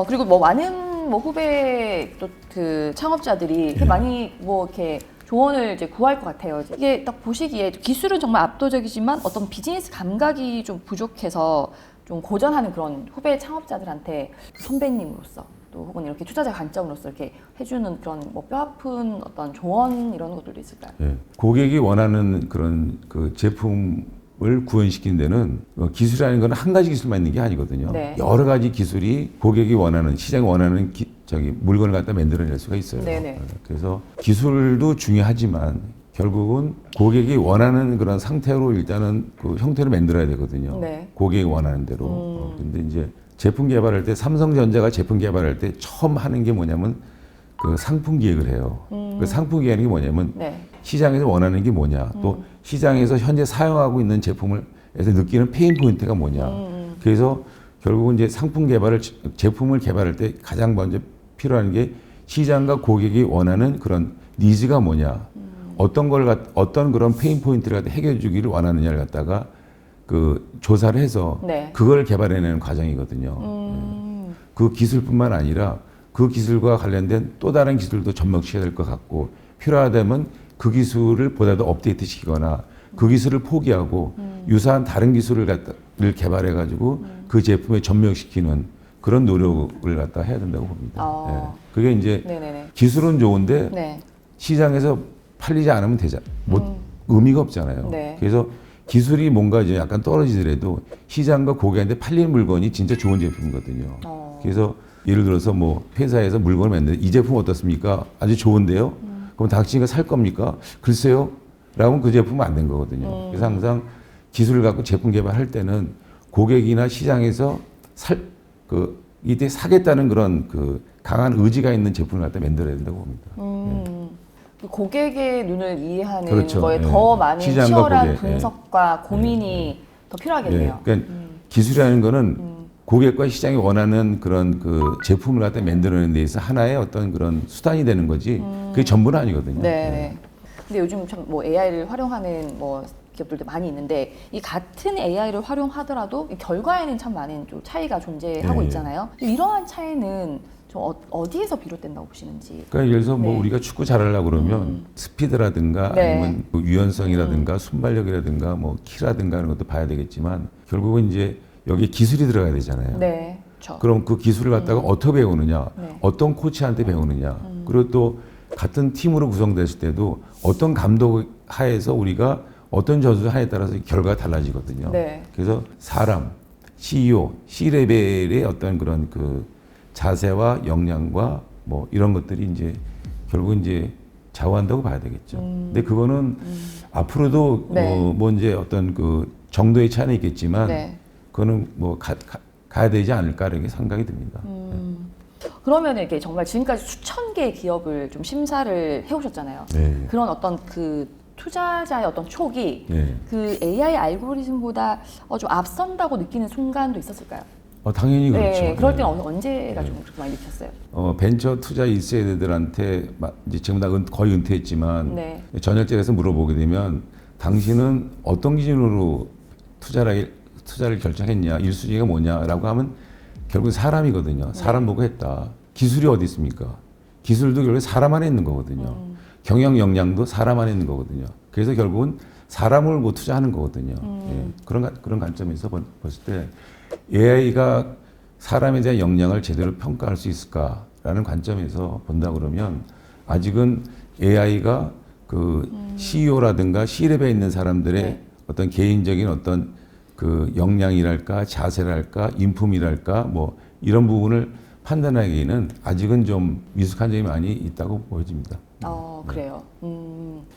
그리고 뭐 많은 뭐 후배 또 그 창업자들이 이렇게 많이 뭐 이렇게 조언을 이제 구할 것 같아요. 이게 딱 보시기에 기술은 정말 압도적이지만 어떤 비즈니스 감각이 좀 부족해서 좀 고전하는 그런 후배 창업자들한테 선배님으로서 또 혹은 이렇게 투자자 관점으로서 이렇게 해주는 그런 뭐 뼈아픈 어떤 조언 이런 것들도 있을까요? 예. 고객이 원하는 그런 그 제품을 구현시키는 데는 기술이라는 건 한 가지 기술만 있는 게 아니거든요. 네. 여러 가지 기술이 고객이 원하는, 시장이 원하는 물건을 갖다 만들어낼 수가 있어요. 네네. 그래서 기술도 중요하지만 결국은 고객이 원하는 그런 상태로 일단은 그 형태를 만들어야 되거든요. 네. 고객이 원하는 대로. 근데 이제 제품 개발할 때 삼성전자가 제품 개발할 때 처음 하는 게 뭐냐면 그 상품 기획을 해요. 그 상품 기획하는 게 뭐냐면 네. 시장에서 원하는 게 뭐냐, 또 시장에서 현재 사용하고 있는 제품을 에서 느끼는 페인 포인트가 뭐냐. 그래서 결국은 이제 제품을 개발할 때 가장 먼저 필요한 게 시장과 고객이 원하는 그런 니즈가 뭐냐, 어떤 그런 페인 포인트를 갖다 해결해 주기를 원하느냐를 갖다가 그 조사를 해서 네. 그걸 개발해내는 과정이거든요. 그 기술뿐만 아니라 그 기술과 관련된 또 다른 기술도 접목시켜야 될 것 같고, 필요하다면 그 기술을 보다 더 업데이트 시키거나 그 기술을 포기하고 유사한 다른 기술을 개발해가지고 그 제품에 접목시키는 그런 노력을 갖다 해야 된다고 봅니다. 예. 그게 이제 네네네. 기술은 좋은데 네. 시장에서 팔리지 않으면 의미가 없잖아요. 네. 그래서 기술이 뭔가 이제 약간 떨어지더라도 시장과 고객한테 팔리는 물건이 진짜 좋은 제품이거든요. 그래서 예를 들어서 뭐 회사에서 물건을 만드는데 이 제품 어떻습니까? 아주 좋은데요? 그럼 당신이 살 겁니까? 글쎄요. 라면 그 제품은 안 된 거거든요. 그래서 항상 기술을 갖고 제품 개발할 때는 고객이나 시장에서 이때 사겠다는 그런 그 강한 의지가 있는 제품을 갖다 만들어야 된다고 봅니다. 그 고객의 눈을 이해하는 그렇죠. 거에 예. 더 많은 시장과 치열한 고객, 분석과 고민이 더 필요하겠네요. 그러니까 기술이라는 거는 고객과 시장이 원하는 그런 그 제품을 갖다 만들어내는 데 있어서 하나의 어떤 그런 수단이 되는 거지 그게 전부는 아니거든요. 네. 근데 요즘 참 뭐 AI를 활용하는 뭐 기업들도 많이 있는데 이 같은 AI를 활용하더라도 결과에는 참 많은 좀 차이가 존재하고 네. 있잖아요. 이러한 차이는 좀 어디에서 비롯된다고 보시는지. 그러니까 예를 들어서 뭐 네. 우리가 축구 잘하려고 그러면 스피드라든가 네. 아니면 뭐 유연성이라든가 순발력이라든가 뭐 키라든가 이런 것도 봐야 되겠지만 결국은 이제 여기 기술이 들어가야 되잖아요. 네. 그렇죠. 그럼 그 기술을 갖다가 어떻게 배우느냐, 네. 어떤 코치한테 배우느냐, 그리고 또 같은 팀으로 구성됐을 때도 어떤 감독 하에서 우리가 어떤 전술을 하냐에 따라서 결과가 달라지거든요. 네. 그래서 사람, CEO, C레벨의 어떤 그런 그 자세와 역량과 뭐 이런 것들이 이제 결국은 이제 좌우한다고 봐야 되겠죠. 근데 그거는 앞으로도 네. 뭐 이제 어떤 그 정도의 차이는 있겠지만 네. 그거는 뭐 가야 되지 않을까 이렇게 생각이 듭니다. 그러면 이렇게 정말 지금까지 수천 개의 기업을 좀 심사를 해오셨잖아요. 네. 그런 어떤 그 투자자의 어떤 촉이 네. 그 AI 알고리즘보다 좀 앞선다고 느끼는 순간도 있었을까요? 당연히 그렇죠. 네, 그럴 네. 때는 언제가 좀 그렇게 많이 느꼈어요? 벤처 투자 1세대들한테 이제 지금 다 거의 은퇴했지만 네. 전열적에서 물어보게 되면 당신은 어떤 기준으로 투자를 결정했냐, 1순위가 뭐냐라고 하면 결국 사람이거든요. 사람 보고 했다. 기술이 어디 있습니까? 기술도 결국 사람 안에 있는 거거든요. 경영 역량도 사람 안에 있는 거거든요. 그래서 결국은 사람을 못 투자하는 거거든요. 예. 그런 관점에서 봤을 때 AI가 사람에 대한 역량을 제대로 평가할 수 있을까라는 관점에서 본다 그러면 아직은 AI가 그 CEO라든가 C레벨에 있는 사람들의 네. 어떤 개인적인 어떤 그 역량이랄까 자세랄까 인품이랄까 뭐 이런 부분을 판단하기에는 아직은 좀 미숙한 점이 많이 있다고 보여집니다. 그래요.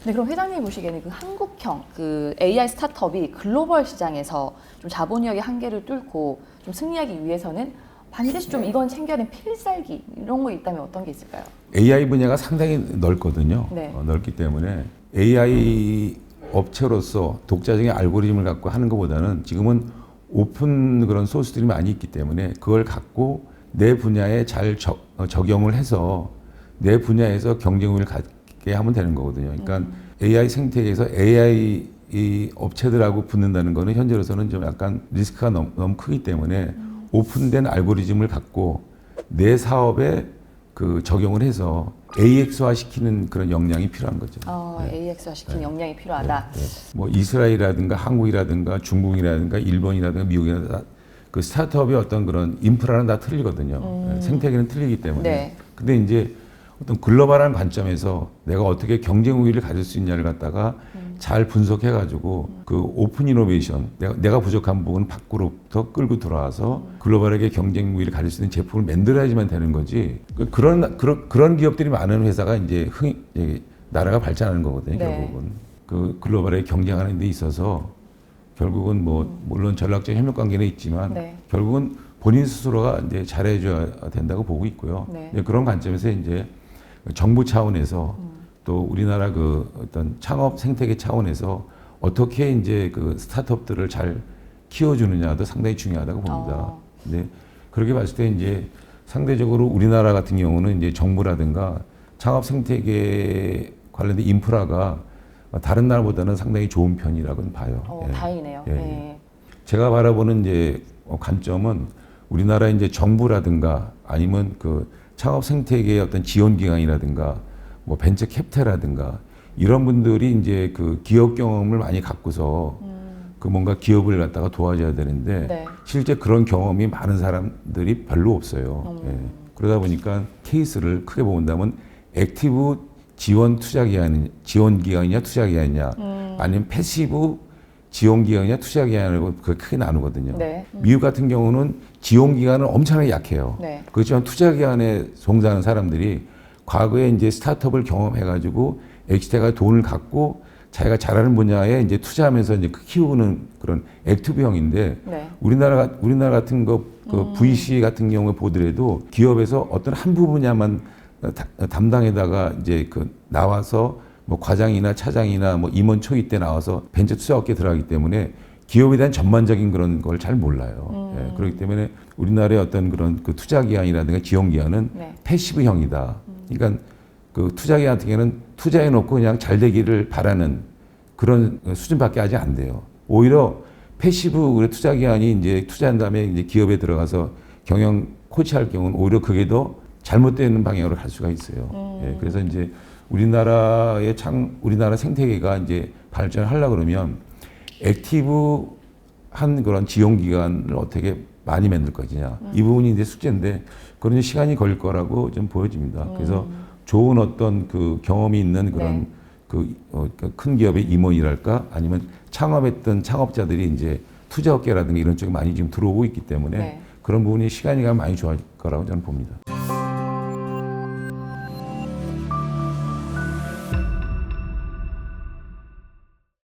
네, 그럼 회장님 보시기에는 그 한국형 그 AI 스타트업이 글로벌 시장에서 좀 자본력의 한계를 뚫고 좀 승리하기 위해서는 반드시 좀 이건 챙겨야 되는 필살기 이런 거 있다면 어떤 게 있을까요? AI 분야가 상당히 넓거든요. 네. 넓기 때문에 AI 업체로서 독자적인 알고리즘을 갖고 하는 것보다는 지금은 오픈 그런 소스들이 많이 있기 때문에 그걸 갖고 내 분야에 잘 적용을 해서 내 분야에서 경쟁력을 갖게 하면 되는 거거든요. 그러니까 AI 생태계에서 AI 이 업체들하고 붙는다는 거는 현재로서는 좀 약간 리스크가 너무 크기 때문에 오픈된 알고리즘을 갖고 내 사업에 그 적용을 해서 AX화 시키는 그런 역량이 필요한 거죠. AX화 시킨 역량이 필요하다. 뭐 이스라엘이라든가 한국이라든가 중국이라든가 일본이라든가 미국이라든가 그 스타트업의 어떤 그런 인프라는 다 틀리거든요. 생태계는 틀리기 때문에. 네. 근데 이제 어떤 글로벌한 관점에서 내가 어떻게 경쟁 우위를 가질 수 있냐를 갖다가 잘 분석해가지고 그 오픈 이노베이션, 내가 부족한 부분 밖으로부터 끌고 들어와서 글로벌하게 경쟁 우위를 가질 수 있는 제품을 만들어야지만 되는 거지. 그런 기업들이 많은 회사가 이제 나라가 발전하는 거거든요. 네. 결국은 그 글로벌하게 경쟁하는 데 있어서 결국은 뭐 물론 전략적 협력 관계는 있지만 네. 결국은 본인 스스로가 이제 잘해줘야 된다고 보고 있고요. 네. 이제 그런 관점에서 이제 정부 차원에서 또 우리나라 그 어떤 창업 생태계 차원에서 어떻게 이제 그 스타트업들을 잘 키워주느냐도 상당히 중요하다고 봅니다. 네. 그렇게 봤을 때 이제 상대적으로 우리나라 같은 경우는 이제 정부라든가 창업 생태계 관련된 인프라가 다른 나라보다는 상당히 좋은 편이라고는 봐요. 예. 다행이네요. 예. 네. 제가 바라보는 이제 관점은 우리나라 이제 정부라든가 아니면 그 창업 생태계의 어떤 지원 기관이라든가 뭐 벤처 캐피탈이라든가 이런 분들이 이제 그 기업 경험을 많이 갖고서 그 뭔가 기업을 갖다가 도와줘야 되는데 네. 실제 그런 경험이 많은 사람들이 별로 없어요. 예. 그러다 보니까 케이스를 크게 본다면 액티브 지원 기관이냐 투자 기관이냐 아니면 패시브 지원 기관이냐 투자 기관이라고 그렇게 크게 나누거든요. 네. 미국 같은 경우는 지원 기관은 엄청나게 약해요. 네. 그렇지만 투자 기관에 종사하는 사람들이 과거에 이제 스타트업을 경험해가지고 엑시테가 돈을 갖고 자기가 잘하는 분야에 이제 투자하면서 이제 키우는 그런 액티브형인데 네. 우리나라 같은 그 VC 같은 경우에 보더라도 기업에서 어떤 한 부분야만 담당에다가 이제 그 나와서 뭐 과장이나 차장이나 뭐 임원 초기 때 나와서 벤처 투자업계에 들어가기 때문에 기업에 대한 전반적인 그런 걸 잘 몰라요. 예, 그렇기 때문에 우리나라의 어떤 그런 그 투자 기관이라든가 지원 기관은 네. 패시브형이다. 그러니까 그 투자 기관 같은 경우는 투자해 놓고 그냥 잘 되기를 바라는 그런 수준밖에 아직 안 돼요. 오히려 패시브 투자 기관이 이제 투자한 다음에 이제 기업에 들어가서 경영 코치할 경우는 오히려 그게 더 잘못되는 방향으로 갈 수가 있어요. 예, 그래서 이제 우리나라 생태계가 이제 발전하려고 그러면 액티브한 그런 지원 기관을 어떻게 많이 만들 것이냐. 이 부분이 이제 숙제인데 그런 이제 시간이 걸릴 거라고 좀 보여집니다. 그래서 좋은 어떤 그 경험이 있는 그런 큰 기업의 임원이랄까 아니면 창업했던 창업자들이 이제 투자업계라든가 이런 쪽에 많이 지금 들어오고 있기 때문에 그런 부분이 시간이 가면 많이 좋아질 거라고 저는 봅니다.